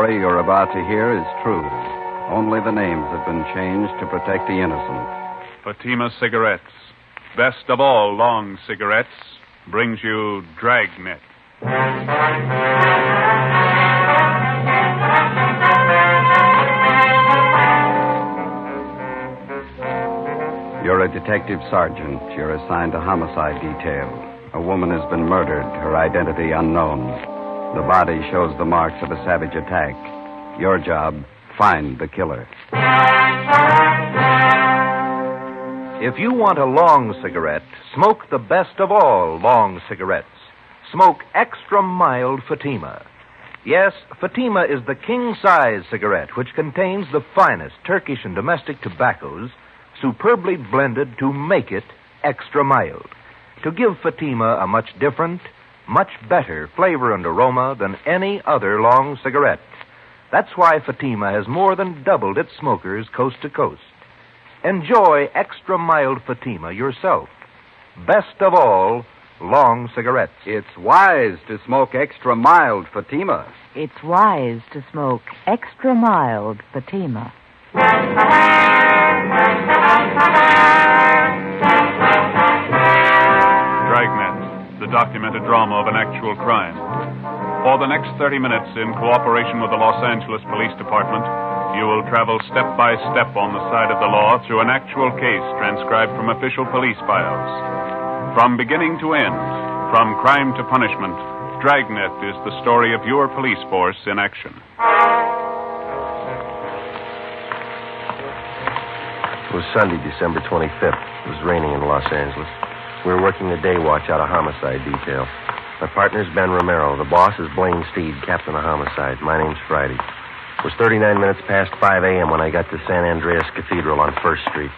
story you're about to hear is true. Only the names have been changed to protect the innocent. Fatima Cigarettes, best of all long cigarettes, brings you Dragnet. You're a detective sergeant. You're assigned to homicide detail. A woman has been murdered, her identity unknown. The body shows the marks of a savage attack. Your job, find the killer. If you want a long cigarette, smoke the best of all long cigarettes. Smoke extra mild Fatima. Yes, Fatima is the king-size cigarette which contains the finest Turkish and domestic tobaccos superbly blended to make it extra mild, to give Fatima a much different, much better flavor and aroma than any other long cigarette. That's why Fatima has more than doubled its smokers coast to coast. Enjoy extra mild Fatima yourself. Best of all, long cigarettes. It's wise to smoke extra mild Fatima. It's wise to smoke extra mild Fatima. Dragnet, the documented drama of an actual crime. For the next 30 minutes, in cooperation with the Los Angeles Police Department, you will travel step by step on the side of the law through an actual case transcribed from official police files. From beginning to end, from crime to punishment, Dragnet is the story of your police force in action. It was Sunday, December 25th. It was raining in Los Angeles. We were working the day watch out of homicide detail. My partner's Ben Romero. The boss is Blaine Steed, captain of homicide. My name's Friday. It was 39 minutes past 5 a.m. when I got to San Andreas Cathedral on 1st Street.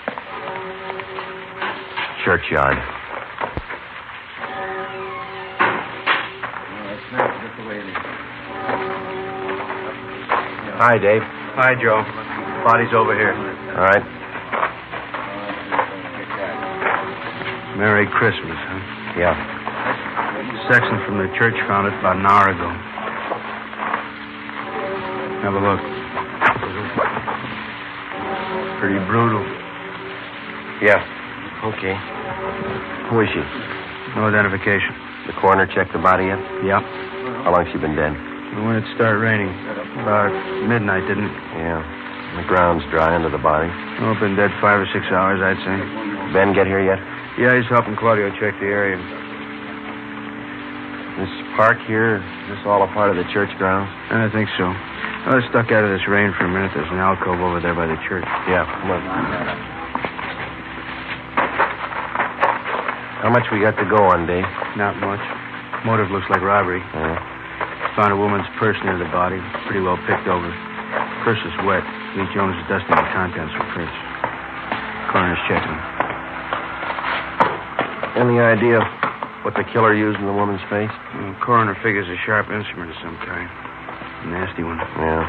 Churchyard. Hi, Dave. Hi, Joe. Body's over here. All right. Merry Christmas, huh? Yeah. Section from the church found it about an hour ago. Have a look. Pretty brutal. Yeah. Okay. Who is she? No identification. The coroner checked the body yet? Yeah. How long's she been dead? When it started raining. About midnight, didn't it? Yeah. The ground's dry under the body. Oh, been dead 5 or 6 hours, I'd say. Ben get here yet? Yeah, he's helping Claudio check the area. This park here, is this all a part of the church grounds? I think so. I was stuck out of this rain for a minute. There's an alcove over there by the church. Yeah, look. How much we got to go on, Dave? Not much. Motive looks like robbery. Yeah. Found a woman's purse near the body. Pretty well picked over. Purse is wet. Lee Jones is dusting the contents for prints. Coroner's checking. Any idea what the killer used in the woman's face? Coroner figures a sharp instrument of some kind. A nasty one. Yeah.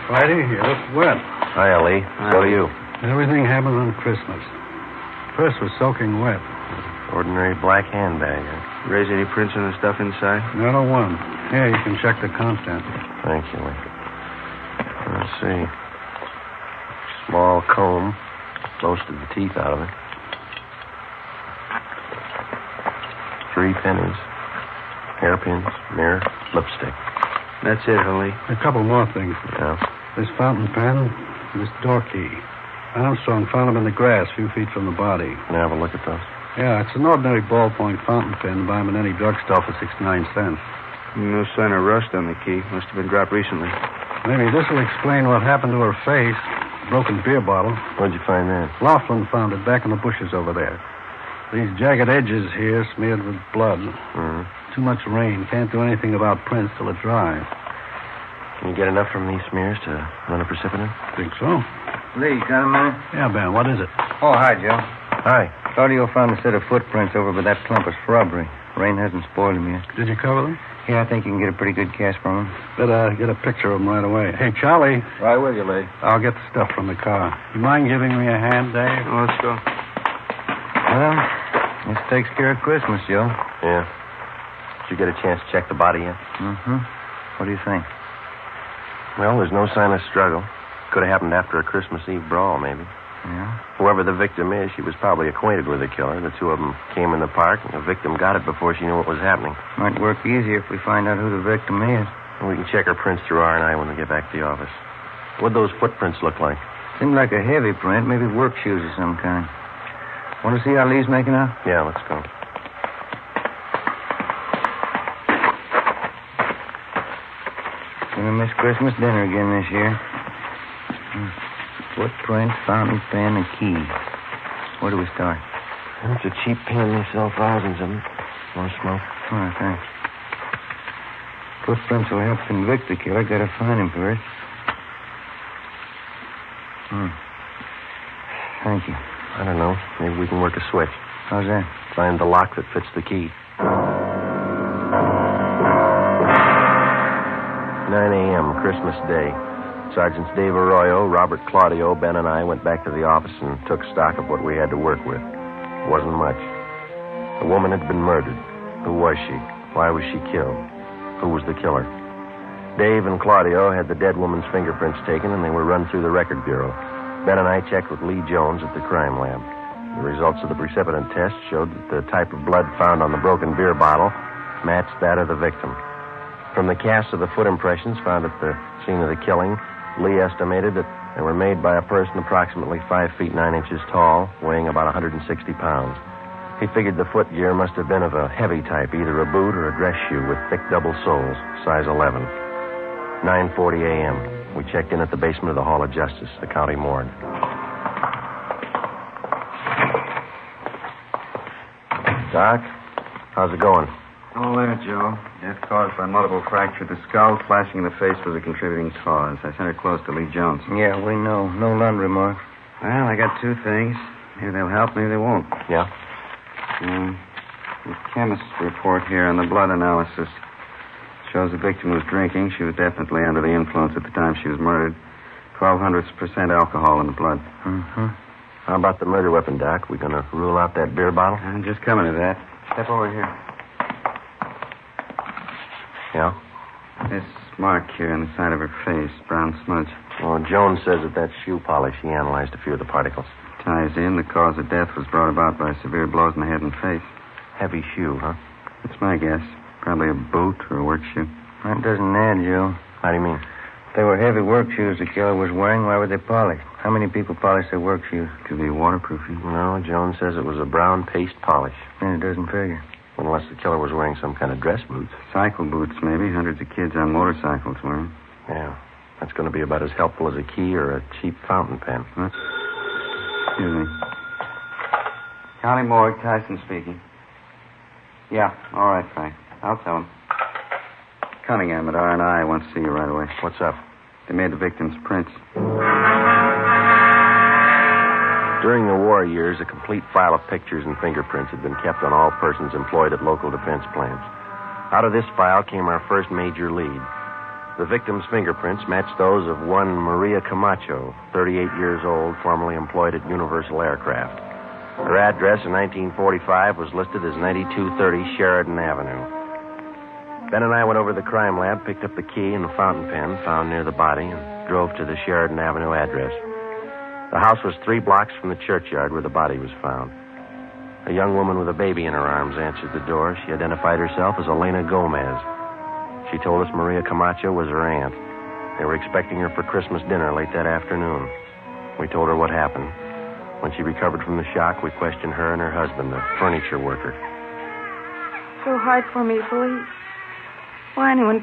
Friday, you look wet. Hi, Lee. So do you. Everything happened on Christmas. Purse was soaking wet. Ordinary black handbag, huh? Raise any prints on the stuff inside? Not a one. Here, you can check the contents. Thank you, Lee. Let's see. Small comb. Most of the teeth out of it. 3 pennies. Hairpins, mirror, lipstick. That's it, Holly. A couple more things. Yeah. This fountain pen, this door key. Armstrong found them in the grass a few feet from the body. Can I have a look at those? Yeah, it's an ordinary ballpoint fountain pen. Buy them in any drugstore for 69 cents. No sign of rust on the key. Must have been dropped recently. Maybe this will explain what happened to her face. Broken beer bottle. Where'd you find that? Laughlin found it back in the bushes over there. These jagged edges here smeared with blood. Mm-hmm. Too much rain. Can't do anything about prints till it dries. Can you get enough from these smears to run a precipitant? Think so? Lee, got a minute? Yeah, Ben, what is it? Oh, hi, Joe. Hi. Claudio found a set of footprints over by that clump of shrubbery. Rain hasn't spoiled them yet. Did you cover them? Yeah, I think you can get a pretty good cast from them. Better get a picture of them right away. Hey, Charlie. Right with you, Lee. I'll get the stuff from the car. You mind giving me a hand, Dave? Oh, let's go. Well, this takes care of Christmas, Joe. Yeah. Did you get a chance to check the body yet? Mm-hmm. What do you think? Well, there's no sign of struggle. Could have happened after a Christmas Eve brawl, maybe. Yeah? Whoever the victim is, she was probably acquainted with the killer. The two of them came in the park, and the victim got it before she knew what was happening. Might work easier if we find out who the victim is. And we can check her prints through R&I when we get back to the office. What'd those footprints look like? Seemed like a heavy print, maybe work shoes of some kind. Want to see how Lee's making out? Yeah, let's go. Gonna miss Christmas dinner again this year. Footprint, fountain pen, and key. Where do we start? It's a cheap pen. They sell thousands of them. Want to smoke? Oh, thanks. Footprints will help convict the killer. Gotta find him first. Thank you. I don't know. Maybe we can work a switch. How's that? Find the lock that fits the key. 9 a.m., Christmas Day. Sergeants Dave Arroyo, Robert Claudio, Ben, and I went back to the office and took stock of what we had to work with. It wasn't much. The woman had been murdered. Who was she? Why was she killed? Who was the killer? Dave and Claudio had the dead woman's fingerprints taken, and they were run through the record bureau. Ben and I checked with Lee Jones at the crime lab. The results of the precipitant test showed that the type of blood found on the broken beer bottle matched that of the victim. From the casts of the foot impressions found at the scene of the killing, Lee estimated that they were made by a person approximately 5 feet 9 inches tall, weighing about 160 pounds. He figured the foot gear must have been of a heavy type, either a boot or a dress shoe with thick double soles, size 11. 9:40 a.m. We checked in at the basement of the Hall of Justice, the county morgue. Doc, how's it going? All there, Joe. Death caused by multiple fracture of the skull. Slashing in the face was a contributing cause. I sent her close to Lee Jones. Yeah, we know. No laundry mark. Well, I got two things. Maybe they'll help, maybe they won't. Yeah? The chemist's report here on the blood analysis shows the victim was drinking. She was definitely under the influence at the time she was murdered. 0.12% alcohol in the blood. Mm-hmm. How about the murder weapon, Doc? We gonna rule out that beer bottle? I'm just coming to that. Step over here. Yeah? This mark here on the side of her face, brown smudge. Well, Jones says that that's shoe polish. He analyzed a few of the particles. Ties in. The cause of death was brought about by severe blows in the head and face. Heavy shoe, huh? That's my guess. Probably a boot or a work shoe. That doesn't add, Joe. How do you mean? If they were heavy work shoes the killer was wearing, why were they polished? How many people polish their work shoes? Could be waterproofing. No, Jones says it was a brown paste polish. Then it doesn't figure. Unless the killer was wearing some kind of dress boots. Cycle boots, maybe. Hundreds of kids on motorcycles wear them. Yeah. That's going to be about as helpful as a key or a cheap fountain pen. Huh? Excuse me. County morgue, Tyson speaking. Yeah, all right, Frank. I'll tell him. Cunningham at R&I wants to see you right away. What's up? They made the victim's prints. During the war years, a complete file of pictures and fingerprints had been kept on all persons employed at local defense plants. Out of this file came our first major lead. The victim's fingerprints matched those of one Maria Camacho, 38 years old, formerly employed at Universal Aircraft. Her address in 1945 was listed as 9230 Sheridan Avenue. Ben and I went over to the crime lab, picked up the key and the fountain pen found near the body, and drove to the Sheridan Avenue address. The house was 3 blocks from the churchyard where the body was found. A young woman with a baby in her arms answered the door. She identified herself as Elena Gomez. She told us Maria Camacho was her aunt. They were expecting her for Christmas dinner late that afternoon. We told her what happened. When she recovered from the shock, we questioned her and her husband, a furniture worker. So hard for me to believe. Why anyone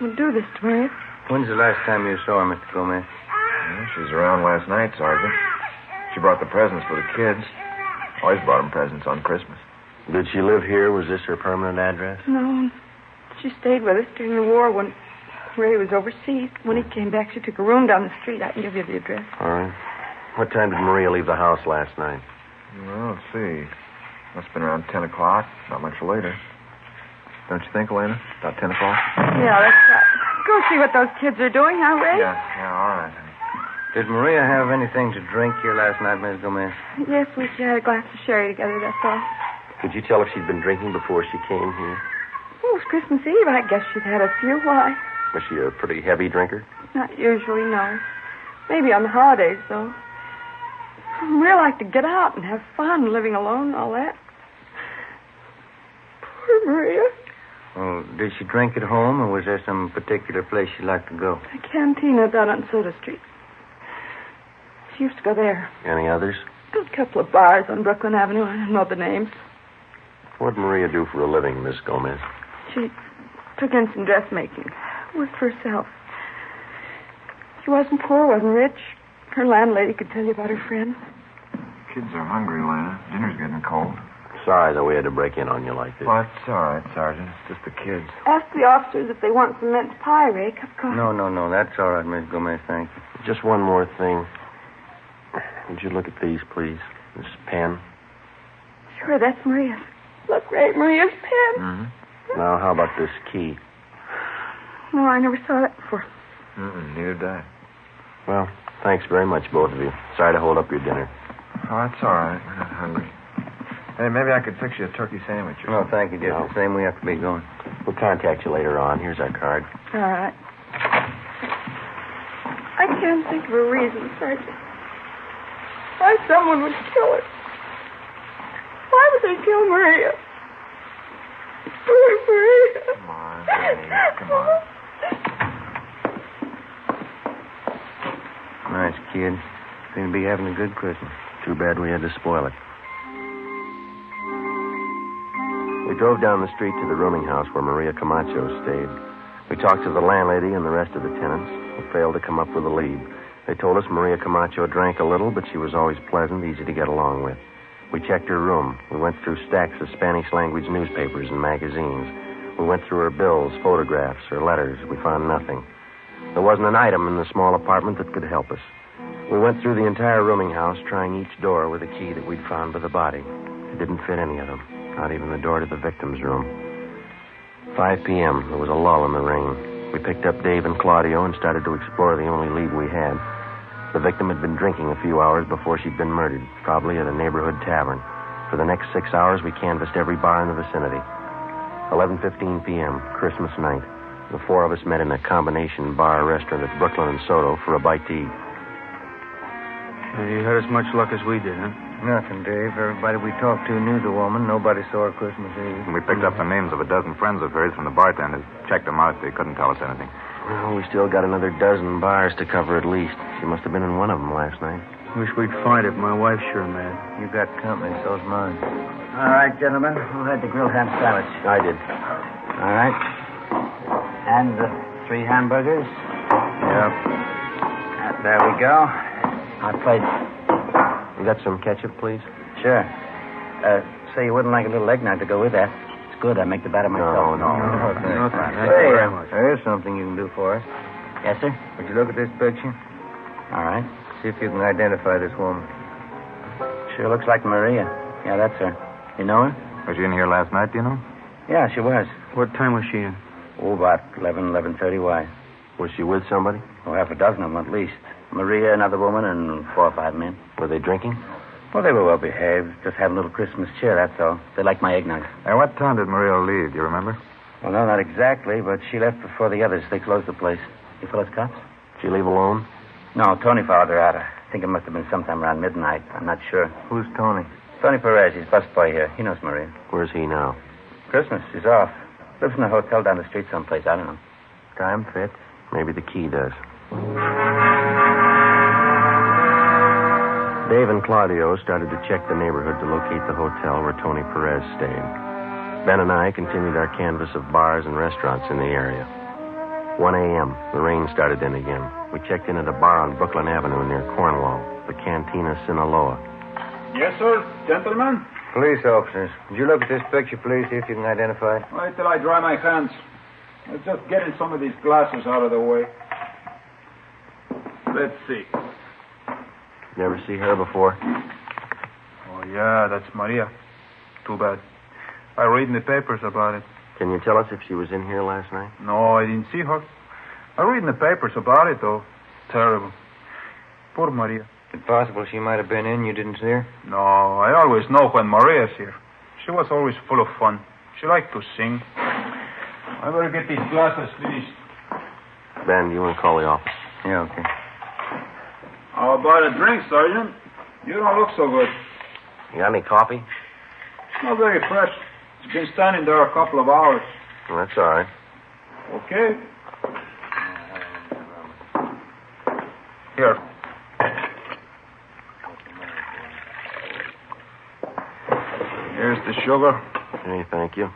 would do this to me? When's the last time you saw her, Mr. Gomez? Well, she was around last night, Sergeant. She brought the presents for the kids. Always brought them presents on Christmas. Did she live here? Was this her permanent address? No. She stayed with us during the war when Ray was overseas. When he came back, she took a room down the street. I can give you the address. All right. What time did Maria leave the house last night? Well, let's see. Must have been around 10 o'clock. Not much later. Don't you think, Elena? About 10 o'clock? Yeah, let's go see what those kids are doing, huh, Ray? Yeah, all right. Did Maria have anything to drink here last night, Miss Gomez? Yes, we had a glass of sherry together, that's all. Could you tell if she'd been drinking before she came here? Oh, it was Christmas Eve. I guess she'd had a few. Why? Was she a pretty heavy drinker? Not usually, no. Maybe on the holidays, though. I really like to get out and have fun, living alone and all that. Poor Maria. Well, did she drink at home, or was there some particular place she'd like to go? The cantina down on Soda Street. She used to go there. Any others? A couple of bars on Brooklyn Avenue. I don't know the names. What'd Maria do for a living, Miss Gomez? She took in some dressmaking. Worked for herself. She wasn't poor, wasn't rich. Her landlady could tell you about her friends. Kids are hungry, Lena. Dinner's getting cold. Sorry that we had to break in on you like this. Well, it's all right, Sergeant. It's just the kids. Ask the officers if they want some mince pie, Ray. Cup of coffee. No. That's all right, Miss Gomez. Thank you. Just one more thing. Would you look at these, please? This pen. Sure, that's Maria's. Look, Ray, Maria's pen. Mm-hmm. Now, how about this key? No, I never saw that before. Neither did I. Well, thanks very much, both of you. Sorry to hold up your dinner. Oh, that's all right. We're not hungry. Hey, maybe I could fix you a turkey sandwich. No, thank you, Jeff. The same we have to be going. We'll contact you later on. Here's our card. All right. I can't think of a reason, Sergeant. Why someone would kill her. Why would they kill Maria? Poor Maria. Come on, Jenny. Come on. Nice kid. Seem to be having a good Christmas. Too bad we had to spoil it. We drove down the street to the rooming house where Maria Camacho stayed. We talked to the landlady and the rest of the tenants, who failed to come up with a lead. They told us Maria Camacho drank a little, but she was always pleasant, easy to get along with. We checked her room. We went through stacks of Spanish-language newspapers and magazines. We went through her bills, photographs, her letters. We found nothing. There wasn't an item in the small apartment that could help us. We went through the entire rooming house, trying each door with a key that we'd found by the body. It didn't fit any of them, not even the door to the victim's room. 5 p.m. There was a lull in the rain. We picked up Dave and Claudio and started to explore the only lead we had. The victim had been drinking a few hours before she'd been murdered, probably at a neighborhood tavern. For the next 6 hours, we canvassed every bar in the vicinity. 11:15 p.m., Christmas night. The four of us met in a combination bar restaurant at Brooklyn and Soto for a bite to eat. You had as much luck as we did, huh? Nothing, Dave. Everybody we talked to knew the woman. Nobody saw her Christmas Eve. We picked up the names of a dozen friends of hers from the bartenders. Checked them out. They couldn't tell us anything. Well, we still got another dozen bars to cover at least. She must have been in one of them last night. Wish we'd find it. My wife's sure mad. You got company, so's mine. All right, gentlemen. Who had the grilled ham sandwich? I did. All right. And the 3 hamburgers? Yep. There we go. Our plates. You got some ketchup, please? Sure. Say you wouldn't like a little eggnog to go with that. It's good. I make the batter myself. No. No, thank you Hey, very much. there is something you can do for us. Yes, sir? Would you look at this picture? All right. See if you can identify this woman. Sure looks like Maria. Yeah, that's her. You know her? Was she in here last night, do you know? Yeah, she was. What time was she in? Oh, about 11:30. Why? Was she with somebody? Oh, half a dozen of them at least. Maria, another woman, and 4 or 5 men. Were they drinking? Well, they were well behaved. Just having a little Christmas cheer, that's all. They like my eggnog. And what time did Maria leave? Do you remember? Well, no, not exactly, but she left before the others. They closed the place. You fellas cops? Did she leave alone? No, Tony followed her out. I think it must have been sometime around midnight. I'm not sure. Who's Tony? Tony Perez. He's busboy here. He knows Maria. Where's he now? Christmas. He's off. Lives in a hotel down the street someplace. I don't know. Time fits. Maybe the key does. Dave and Claudio started to check the neighborhood to locate the hotel where Tony Perez stayed. Ben and I continued our canvass of bars and restaurants in the area. 1 a.m., the rain started in again. We checked in at a bar on Brooklyn Avenue near Cornwall, the Cantina Sinaloa. Yes, sir. Gentlemen. Police officers. Would you look at this picture, please, see if you can identify it? Wait till I dry my hands. Let's just getting some of these glasses out of the way. Let's see. Never see her before? Oh, yeah, that's Maria. Too bad. I read in the papers about it. Can you tell us if she was in here last night? No, I didn't see her. I read in the papers about it, though. Terrible. Poor Maria. Is it possible she might have been in? You didn't see her? No, I always know when Maria's here. She was always full of fun. She liked to sing. I better get these glasses finished. Ben, you want to call the office? Yeah, okay. How about a drink, Sergeant? You don't look so good. You got any coffee? Not very fresh. It's been standing there a couple of hours. Well, that's all right. Okay. Here. Here's the sugar. Hey, thank you.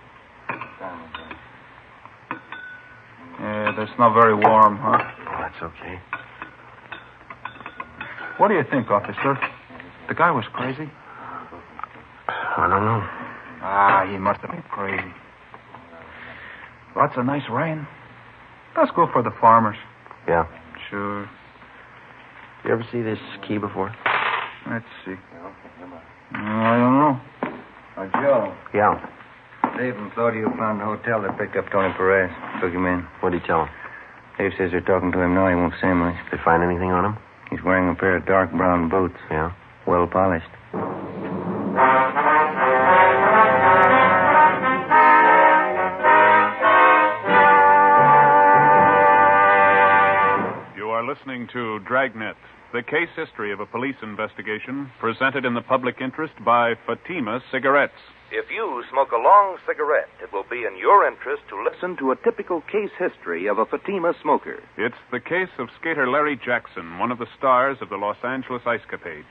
Yeah, that's not very warm, huh? Oh, that's okay. What do you think, officer? The guy was crazy? I don't know. Ah, he must have been crazy. Lots of nice rain. That's good for the farmers. Yeah. Sure. You ever see this key before? Let's see. I don't know. Joe. Yeah. Dave and Claudio found the hotel that picked up Tony Perez. Took him in. What'd he tell him? Dave says they're talking to him now. He won't say much. Did they find anything on him? He's wearing a pair of dark brown boots. Yeah. Well polished. You are listening to Dragnet, the case history of a police investigation presented in the public interest by Fatima Cigarettes. If you smoke a long cigarette, it will be in your interest to listen to a typical case history of a Fatima smoker. It's the case of skater Larry Jackson, one of the stars of the Los Angeles Ice Capades.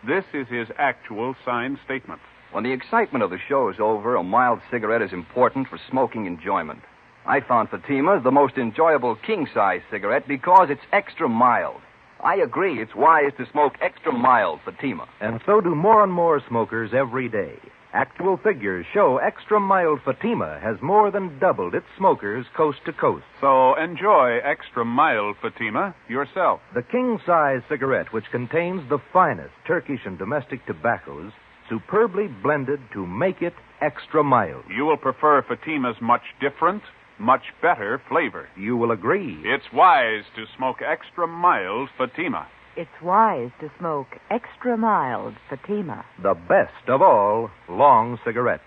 This is his actual signed statement. When the excitement of the show is over, a mild cigarette is important for smoking enjoyment. I found Fatima the most enjoyable king-size cigarette because it's extra mild. I agree, it's wise to smoke extra mild Fatima. And so do more and more smokers every day. Actual figures show extra mild Fatima has more than doubled its smokers coast to coast. So enjoy extra mild Fatima yourself. The king-size cigarette, which contains the finest Turkish and domestic tobaccos, superbly blended to make it extra mild. You will prefer Fatima's much different, much better flavor. You will agree. It's wise to smoke extra mild Fatima. It's wise to smoke extra mild Fatima. The best of all long cigarettes.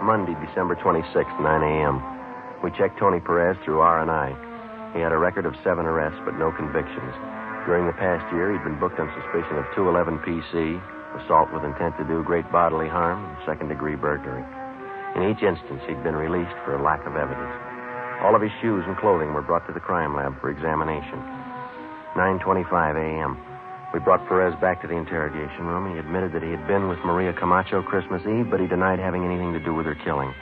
Monday, December 26th, 9 a.m. We checked Tony Perez through R&I. He had a record of 7 arrests, but no convictions. During the past year, he'd been booked on suspicion of 211 PC, assault with intent to do great bodily harm, and second-degree burglary. In each instance, he'd been released for lack of evidence. All of his shoes and clothing were brought to the crime lab for examination. 9:25 a.m. We brought Perez back to the interrogation room. He admitted that he had been with Maria Camacho Christmas Eve, but he denied having anything to do with her killing.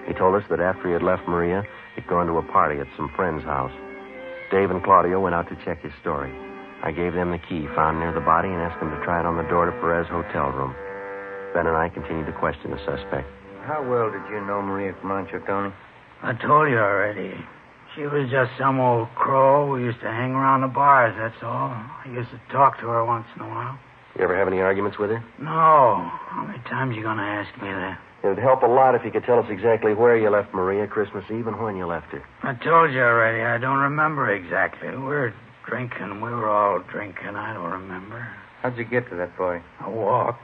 He told us that after he had left Maria, he'd gone to a party at some friend's house. Dave and Claudio went out to check his story. I gave them the key found near the body and asked them to try it on the door to Perez's hotel room. Ben and I continued to question the suspect. How well did you know Maria Camacho, Tony? I told you already. She was just some old crow who used to hang around the bars, that's all. I used to talk to her once in a while. You ever have any arguments with her? No. How many times you going to ask me that? It'd help a lot if you could tell us exactly where you left Maria Christmas Eve and when you left her. I told you already. I don't remember exactly. We were drinking. We were all drinking. I don't remember. How'd you get to that boy? I walked.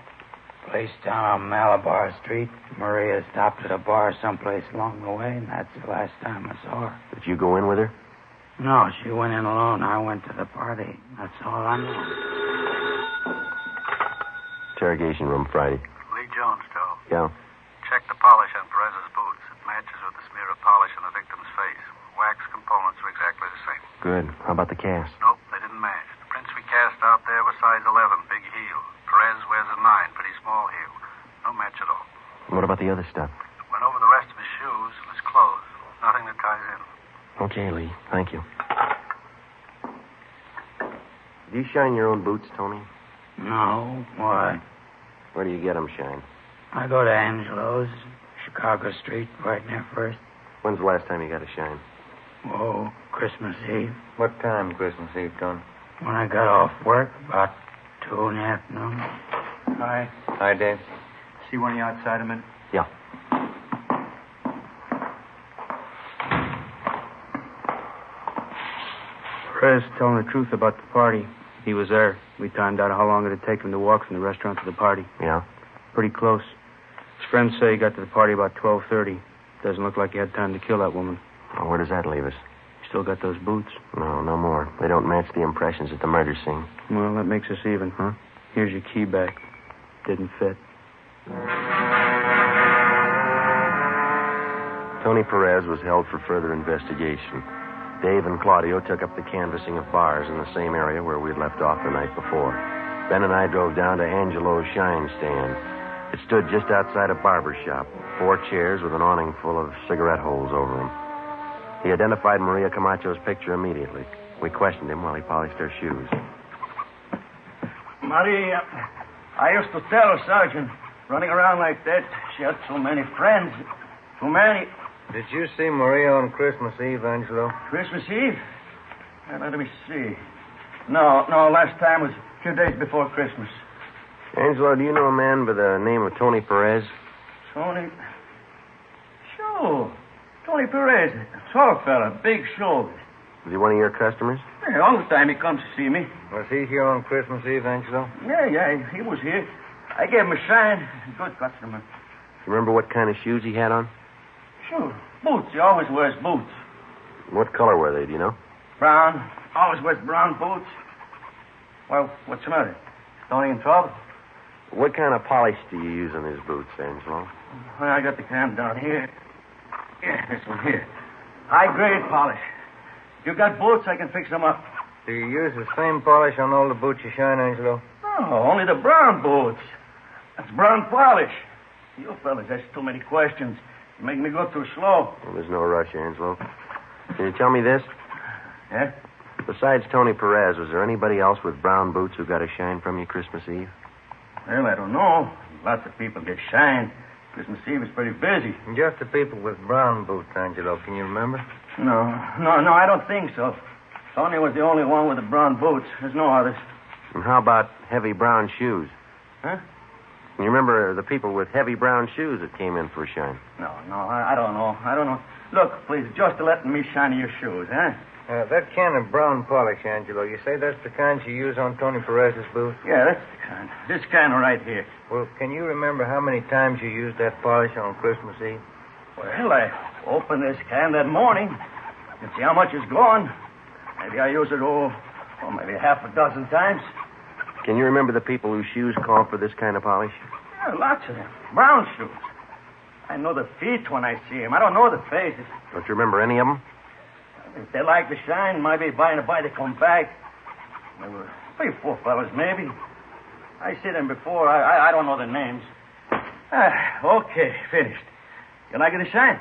Place down on Malabar Street. Maria stopped at a bar someplace along the way, and that's the last time I saw her. Did you go in with her? No, she went in alone. I went to the party. That's all I know. Interrogation room Friday. Lee Jones, Joe. Yeah. Check the polish on Perez's boots. It matches with the smear of polish on the victim's face. Wax components are exactly the same. Good. How about the cast? Nope, they didn't match. The prints we cast out there were size 11, big heel. Perez wears a 9, pretty small heel. No match at all. What about the other stuff? Went over the rest of his shoes and his clothes. Nothing that ties in. Okay, Lee. Thank you. Do you shine your own boots, Tony? No. Why? Where do you get them shined? I go to Angelo's, Chicago Street, right near First. When's the last time you got a shine? Oh, Christmas Eve. What time Christmas Eve, Tony? When I got off work, about 2 in the afternoon. Hi. Hi, Dave. See one of you outside a minute? Yeah. Perez telling the truth about the party. He was there. We timed out how long it'd take him to walk from the restaurant to the party. Yeah? Pretty close. Friends say he got to the party about 12:30. Doesn't look like he had time to kill that woman. Well, where does that leave us? Still got those boots? No, no more. They don't match the impressions at the murder scene. Well, that makes us even. Huh? Here's your key back. Didn't fit. Tony Perez was held for further investigation. Dave and Claudio took up the canvassing of bars in the same area where we'd left off the night before. Ben and I drove down to Angelo's Shine Stand. It stood just outside a barber shop. 4 chairs with an awning full of cigarette holes over them. He identified Maria Camacho's picture immediately. We questioned him while he polished her shoes. Maria, I used to tell her, Sergeant, running around like that, she had so many friends. Too many. Did you see Maria on Christmas Eve, Angelo? Christmas Eve? Let me see. No, last time was 2 days before Christmas. Angelo, do you know a man by the name of Tony Perez? Tony? Sure. Tony Perez. Tall fella, big shoulders. Was he one of your customers? Yeah, all the time he comes to see me. Was he here on Christmas Eve, Angelo? Yeah, he was here. I gave him a shine. Good customer. You remember what kind of shoes he had on? Sure. Boots. He always wears boots. What color were they, do you know? Brown. Always wears brown boots. Well, what's the matter? Is Tony in trouble? What kind of polish do you use on his boots, Angelo? Well, I got the can down here. Yeah, this one here. High-grade polish. If you got boots, I can fix them up. Do you use the same polish on all the boots you shine, Angelo? No, only the brown boots. That's brown polish. You fellas ask too many questions. You make me go too slow. Well, there's no rush, Angelo. Can you tell me this? Yeah? Besides Tony Perez, was there anybody else with brown boots who got a shine from you Christmas Eve? Well, I don't know. Lots of people get shined. Christmas Eve is pretty busy. Just the people with brown boots, Angelo. Can you remember? No, I don't think so. Tony was the only one with the brown boots. There's no others. And how about heavy brown shoes? Huh? You remember the people with heavy brown shoes that came in for a shine? No, I don't know. Look, please, just let me shine your shoes, huh? That can of brown polish, Angelo, you say that's the kind you use on Tony Perez's boots? Yeah, that's the kind. This kind right here. Well, can you remember how many times you used that polish on Christmas Eve? Well, I opened this can that morning. You see how much is gone. Maybe I use it, maybe half a dozen times. Can you remember the people whose shoes call for this kind of polish? Yeah, lots of them. Brown shoes. I know the feet when I see them. I don't know the faces. Don't you remember any of them? If they like the shine, maybe by and by they come back. There were 3 or 4 fellas, maybe. I see them before. I don't know their names. Okay, finished. You like the shine?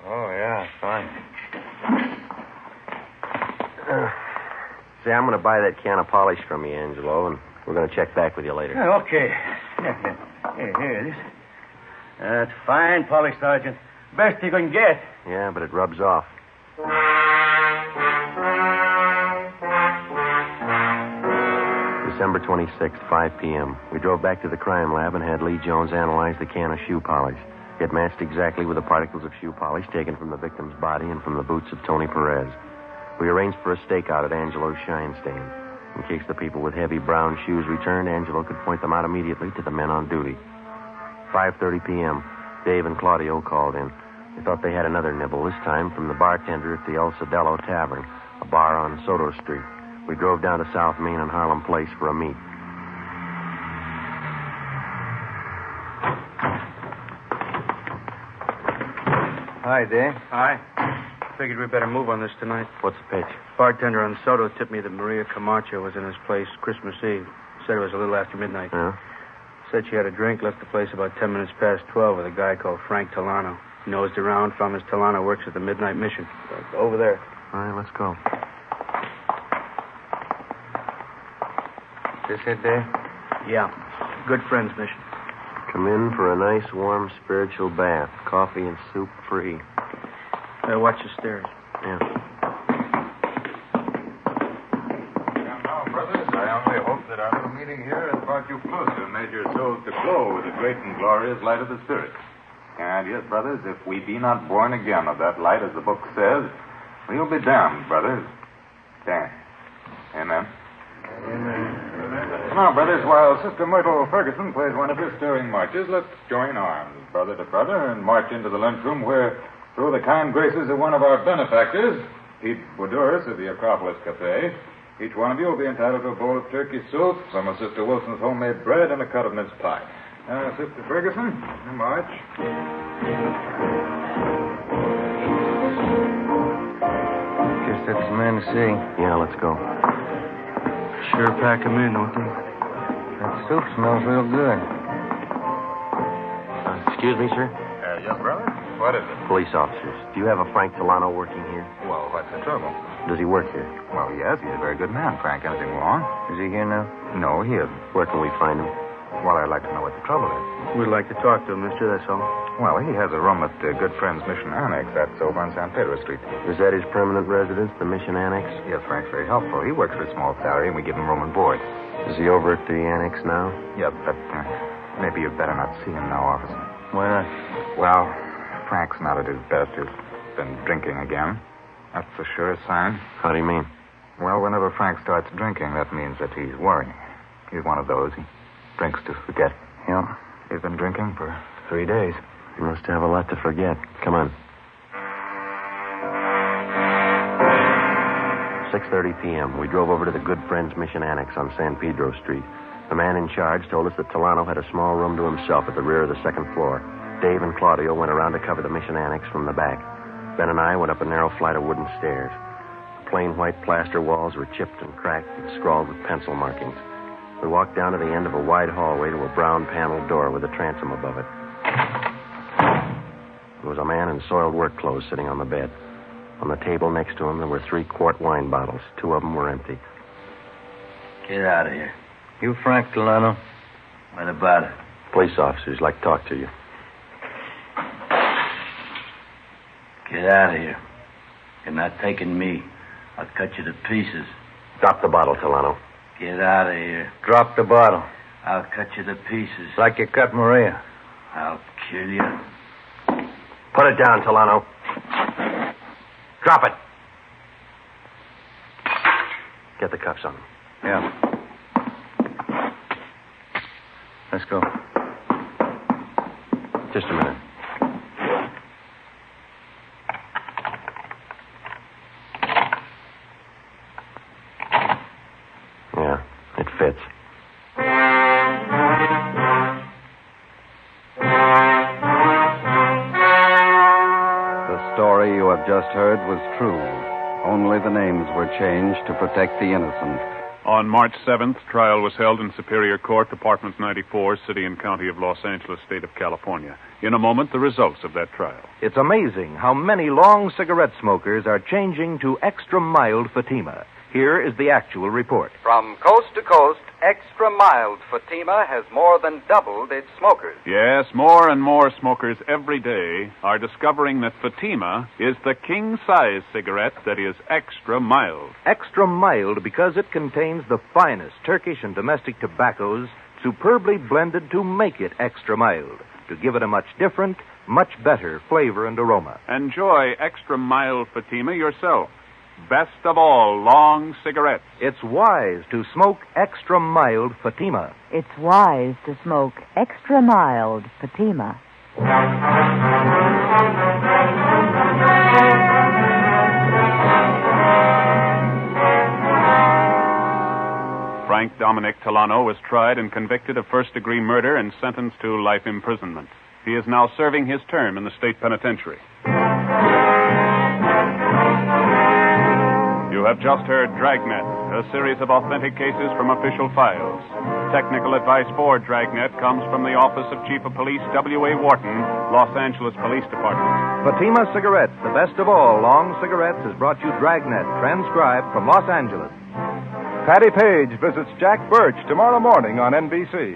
Oh, yeah, fine. See, I'm going to buy that can of polish from you, Angelo, and we're going to check back with you later. Okay. Here it is. That's fine polish, Sergeant. Best you can get. Yeah, but it rubs off. December 26th, 5 p.m. We drove back to the crime lab and had Lee Jones analyze the can of shoe polish. It matched exactly with the particles of shoe polish taken from the victim's body and from the boots of Tony Perez. We arranged for a stakeout at Angelo's Shine Stand. In case the people with heavy brown shoes returned, Angelo could point them out immediately to the men on duty. 5:30 p.m., Dave and Claudio called in. They thought they had another nibble, this time from the bartender at the El Cedello Tavern, a bar on Soto Street. We drove down to South Main and Harlem Place for a meet. Hi, Dave. Hi. Figured we better move on this tonight. What's the pitch? Bartender on Soto tipped me that Maria Camacho was in his place Christmas Eve. Said it was a little after midnight. Yeah? Said she had a drink, left the place about 10 minutes past 12 with a guy called Frank Talano. Nosed around, found Miss Talano works at the Midnight Mission. Over there. All right, let's go. This it, Dave? Yeah. Good friends mission. Come in for a nice, warm, spiritual bath. Coffee and soup free. Watch the stairs. Yeah. Now, brothers, I only hope that our little meeting here has brought you closer and made your souls to glow with the great and glorious light of the Spirit. And yes, brothers, if we be not born again of that light, as the book says, we'll be damned, brothers. Damned. Amen. Amen. Now, brothers, while Sister Myrtle Ferguson plays one of her stirring marches, let's join arms, brother to brother, and march into the lunchroom where, through the kind graces of one of our benefactors, Pete Boudouris of the Acropolis Cafe, each one of you will be entitled to a bowl of turkey soup, some of Sister Wilson's homemade bread, and a cut of mince pie. Sister Ferguson, march. Guess that's the man to see. Yeah, let's go. Sure pack 'em in, don't they? That soup smells real good. Excuse me, sir? Yes, brother? What is it? Police officers. Do you have a Frank Delano working here? Well, what's the trouble? Does he work here? Well, yes, he's a very good man, Frank. Anything wrong? Is he here now? No, he isn't. Where can we find him? Well, I'd like to know what the trouble is. We'd like to talk to him, mister, that's all. Well, he has a room at Good Friends Mission Annex. That's over on San Pedro Street. Is that his permanent residence, the Mission Annex? Yes, Frank's very helpful. He works for a small salary, and we give him room and board. Is he over at the Annex now? Yeah, but maybe you'd better not see him now, officer. Why not? Well, Frank's not at his best. He's been drinking again. That's the surest sign. How do you mean? Well, whenever Frank starts drinking, that means that he's worrying. He's one of those. He drinks to forget. Yeah. He's been drinking for 3 days. He must have a lot to forget. Come on. 6:30 p.m. We drove over to the Good Friends Mission Annex on San Pedro Street. The man in charge told us that Delano had a small room to himself at the rear of the second floor. Dave and Claudio went around to cover the Mission Annex from the back. Ben and I went up a narrow flight of wooden stairs. The plain white plaster walls were chipped and cracked and scrawled with pencil markings. We walked down to the end of a wide hallway to a brown paneled door with a transom above it. There was a man in soiled work clothes sitting on the bed. On the table next to him, there were 3-quart wine bottles. 2 of them were empty. Get out of here. You Frank Delano? What about it? Police officers like to talk to you. Get out of here. You're not taking me. I'll cut you to pieces. Drop the bottle, Delano. Get out of here. Drop the bottle. I'll cut you to pieces. Like you cut Maria. I'll kill you. Put it down, Delano. Drop it. Get the cuffs on him. Yeah. Let's go. Just a minute. Yeah, it fits. The story you have just heard was true. Only the names were changed to protect the innocent. On March 7th, trial was held in Superior Court, Department 94, City and County of Los Angeles, State of California. In a moment, the results of that trial. It's amazing how many long cigarette smokers are changing to extra mild Fatima. Here is the actual report. From coast to coast, extra mild Fatima has more than doubled its smokers. Yes, more and more smokers every day are discovering that Fatima is the king-size cigarette that is extra mild. Extra mild because it contains the finest Turkish and domestic tobaccos superbly blended to make it extra mild, to give it a much different, much better flavor and aroma. Enjoy extra mild Fatima yourself. Best of all, long cigarettes. It's wise to smoke extra mild Fatima. It's wise to smoke extra mild Fatima. Frank Dominic Delano was tried and convicted of first-degree murder and sentenced to life imprisonment. He is now serving his term in the state penitentiary. You have just heard Dragnet, a series of authentic cases from official files. Technical advice for Dragnet comes from the Office of Chief of Police W.A. Wharton, Los Angeles Police Department. Fatima Cigarettes, the best of all long cigarettes, has brought you Dragnet, transcribed from Los Angeles. Patty Page visits Jack Birch tomorrow morning on NBC.